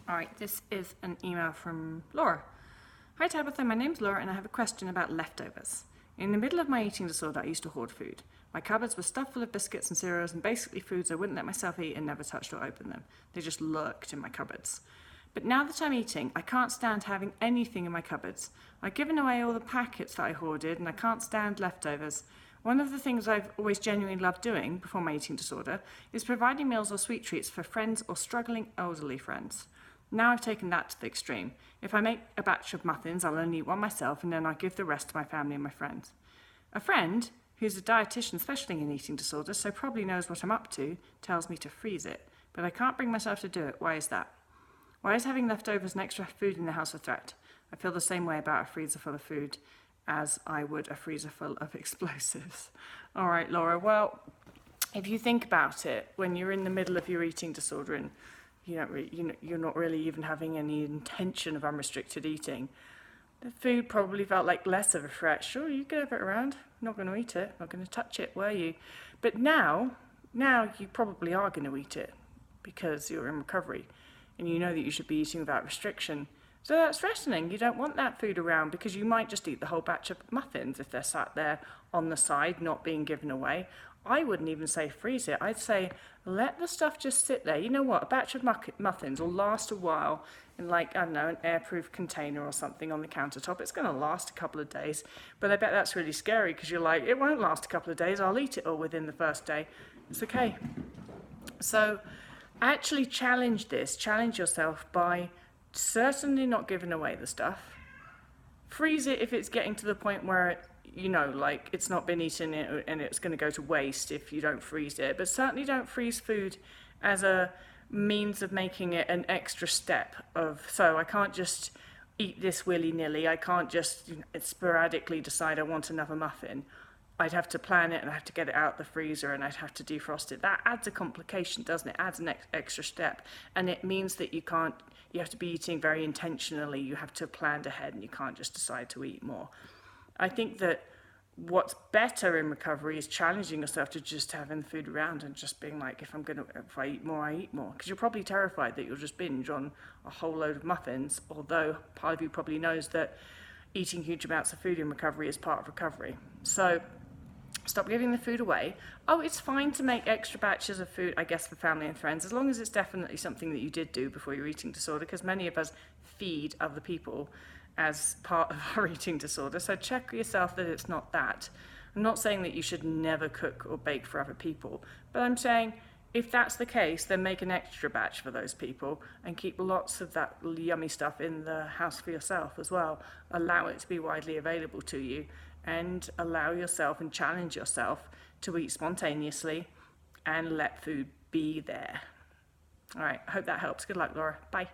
All right, this is an email from Laura. Hi Tabitha, my name's Laura and I have a question about leftovers. In the middle of my eating disorder, I used to hoard food. My cupboards were stuffed full of biscuits and cereals and basically foods I wouldn't let myself eat and never touched or open them. They just lurked in my cupboards. But now that I'm eating, I can't stand having anything in my cupboards. I've given away all the packets that I hoarded and I can't stand leftovers. One of the things I've always genuinely loved doing before my eating disorder is providing meals or sweet treats for friends or struggling elderly friends. Now I've taken that to the extreme. If I make a batch of muffins, I'll only eat one myself and then I give the rest to my family and my friends. A friend, who's a dietitian specialising in eating disorders, so probably knows what I'm up to, tells me to freeze it. But I can't bring myself to do it. Why is that? Why is having leftovers and extra food in the house a threat? I feel the same way about a freezer full of food as I would a freezer full of explosives. All right, Laura, well, if you think about it, when you're in the middle of your eating disorder and you're not really even having any intention of unrestricted eating, the food probably felt like less of a threat. Sure, you could have it around, not going to eat it, not going to touch it, were you? But now you probably are going to eat it because you're in recovery and you know that you should be eating without restriction. So that's threatening. You don't want that food around because you might just eat the whole batch of muffins if they're sat there on the side, not being given away. I wouldn't even say freeze it. I'd say let the stuff just sit there. You know what? A batch of muffins will last a while in, like, I don't know, an airproof container or something on the countertop. It's going to last a couple of days. But I bet that's really scary because you're like, it won't last a couple of days. I'll eat it all within the first day. It's okay. So actually challenge yourself by certainly not giving away the stuff. Freeze it if it's getting to the point where it's not been eaten and it's going to go to waste if you don't freeze it. But certainly don't freeze food as a means of making it an extra step of, so I can't just eat this willy-nilly. I can't just sporadically decide I want another muffin. I'd have to plan it and I'd have to get it out the freezer and I'd have to defrost it. That adds a complication, doesn't it? Adds an extra step. And it means that you have to be eating very intentionally. You have to plan ahead and you can't just decide to eat more. I think that what's better in recovery is challenging yourself to just having the food around and just being like, if I eat more, I eat more. Because you're probably terrified that you'll just binge on a whole load of muffins, although part of you probably knows that eating huge amounts of food in recovery is part of recovery. So stop giving the food away. Oh, it's fine to make extra batches of food, I guess, for family and friends, as long as it's definitely something that you did do before your eating disorder, because many of us feed other people as part of our eating disorder. So check yourself that it's not that. I'm not saying that you should never cook or bake for other people, but I'm saying if that's the case, then make an extra batch for those people and keep lots of that yummy stuff in the house for yourself as well. Allow it to be widely available to you and allow yourself and challenge yourself to eat spontaneously and let food be there. All right, I hope that helps. Good luck, Laura. Bye.